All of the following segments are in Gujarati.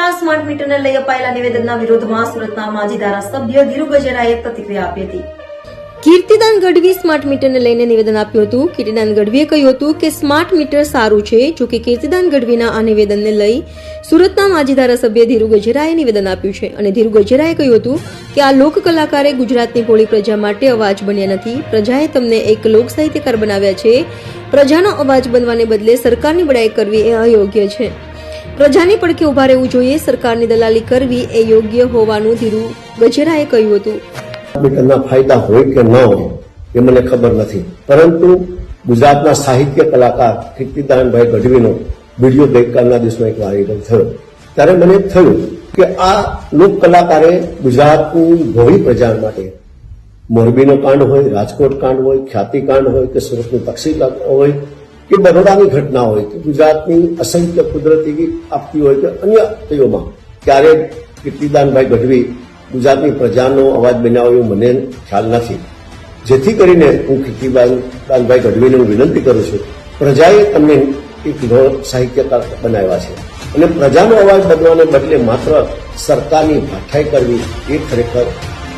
સુરતમાં સ્માર્ટ મીટરને લઈ અપાયેલા નિવેદનના વિરોધમાં સુરતના માજી ધારાસભ્ય ધીરુ ગજેરાએ પ્રતિક્રિયા આપી હતી. કીર્તિદાન ગઢવી સ્માર્ટ મીટરને લઈને નિવેદન આપ્યું હતું. કીર્તિદાન ગઢવીએ કહ્યું હતું કે સ્માર્ટ મીટર સારું છે. જો કે કીર્તિદાન ગઢવીના આ નિવેદનને લઈ સુરતના માજી ધારાસભ્ય ધીરુ ગજેરાએ નિવેદન આપ્યું છે અને ધીરુ ગજેરાએ કહ્યું હતું કે આ લોક કલાકારે ગુજરાતની ભોળી પ્રજા માટે અવાજ બન્યા નથી. પ્રજાએ તમને એક લોક સાહિત્યકાર બનાવ્યા છે. પ્રજાનો અવાજ બનવાને બદલે સરકારની બડાઈ કરવી એ અયોગ્ય છે. પ્રજાની પડખે ઉભા રહેવું જોઈએ. સરકારની દલાલી કરવી એ યોગ્ય હોવાનું ધીરુ ગજેરાએ કહ્યું હતું. મીટરના ફાયદા હોય કે ન હોય એ મને ખબર નથી, પરંતુ ગુજરાતના સાહિત્ય કલાકાર કીર્તિદાનભાઈ ગઢવીનો વિડીયો ગઈકાલના દિવસમાં એક વાયરલ થયો ત્યારે મને થયું કે આ લોક કલાકારે ગુજરાતની ભોળી પ્રજા માટે મોરબીનો કાંડ હોય, રાજકોટ કાંડ હોય, ખ્યાતિ કાંડ હોય કે સુરતનું તક્ષી હોય કે બરોડાની ઘટના હોય કે ગુજરાતની અસંખ્ય કુદરતી આપતી હોય કે અન્ય તેઓમાં ક્યારેક કીર્તિદાનભાઈ ગઢવી ગુજરાતની પ્રજાનો અવાજ બનાવ્યો એવું મને ખ્યાલ નથી. જેથી કરીને હું કીર્તિદાનભાઈ ગઢવીને વિનંતી કરું છું, પ્રજાએ તમને એક સાહિત્યકાર બનાવ્યા છે અને પ્રજાનો અવાજ બનવાને બદલે માત્ર સરકારની ભાઠાઈ કરવી એ ખરેખર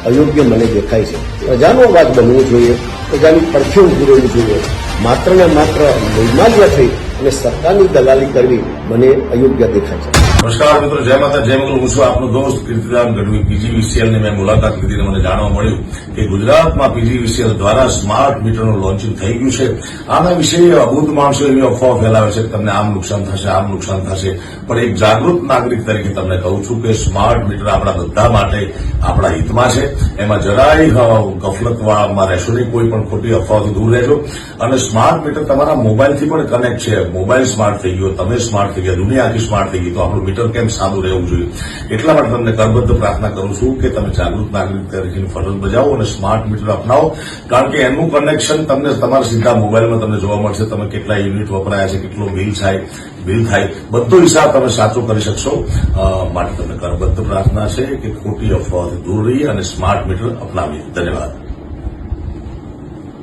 અયોગ્ય મને દેખાય છે. પ્રજાનો અવાજ બનવો જોઈએ, પ્રજાની પડખે ઉભું રહેવું જોઈએ. માત્ર ને માત્ર વૈમાલ્ય થઈ અને સરકારની દલાલી કરવી મને અયોગ્ય દેખાય છે. નમસ્કાર મિત્રો, જય માતા જય મંગલ. હું છું આપનો દોસ્ત કીર્તિદાન ગઢવી. PGVCL ની મેં મુલાકાત લીધી અને મને જાણવા મળ્યું કે ગુજરાતમાં PGVCL દ્વારા સ્માર્ટ મીટરનું લોન્ચિંગ થઈ ગયું છે. આના વિશે અબુદ્ધ માણસો એવી અફવા ફેલાવે છે કે તમને આમ નુકસાન થશે, આમ નુકસાન થશે. પણ એક જાગૃત નાગરિક તરીકે તમને કહું છું કે સ્માર્ટ મીટર આપણા બધા માટે આપણા હિતમાં છે. એમાં જરાય ગફલતવાળામાં રહેશો નહીં. કોઈ પણ ખોટી અફવાથી દૂર રહેજો. અને સ્માર્ટ મીટર તમારા મોબાઈલથી પણ કનેક્ટ છે. મોબાઈલ સ્માર્ટ થઈ ગયો, તમે સ્માર્ટ થઈ ગયા, દુનિયા આખી સ્માર્ટ થઈ ગઈ, તો આપણું મીટર કેમ સાદું રહેવું જોઈએ. એટલા માટે તમને કરબદ્ધ પ્રાર્થના કરું છું કે તમે જાગૃત નાગરિક તરીકેની ફરજ બજાવો અને સ્માર્ટ મીટર અપનાવો. કારણ કે એનું કનેક્શન તમને તમારા સીધા મોબાઈલમાં તમને જોવા મળશે. તમે કેટલા યુનિટ વપરાયા છે, કેટલો બિલ થાય, બધો હિસાબ તમે સાચો કરી શકશો. માટે તમને કરબદ્ધ પ્રાર્થના છે કે ખોટી અફવાઓથી દૂર રહીએ અને સ્માર્ટ મીટર અપનાવીએ. ધન્યવાદ.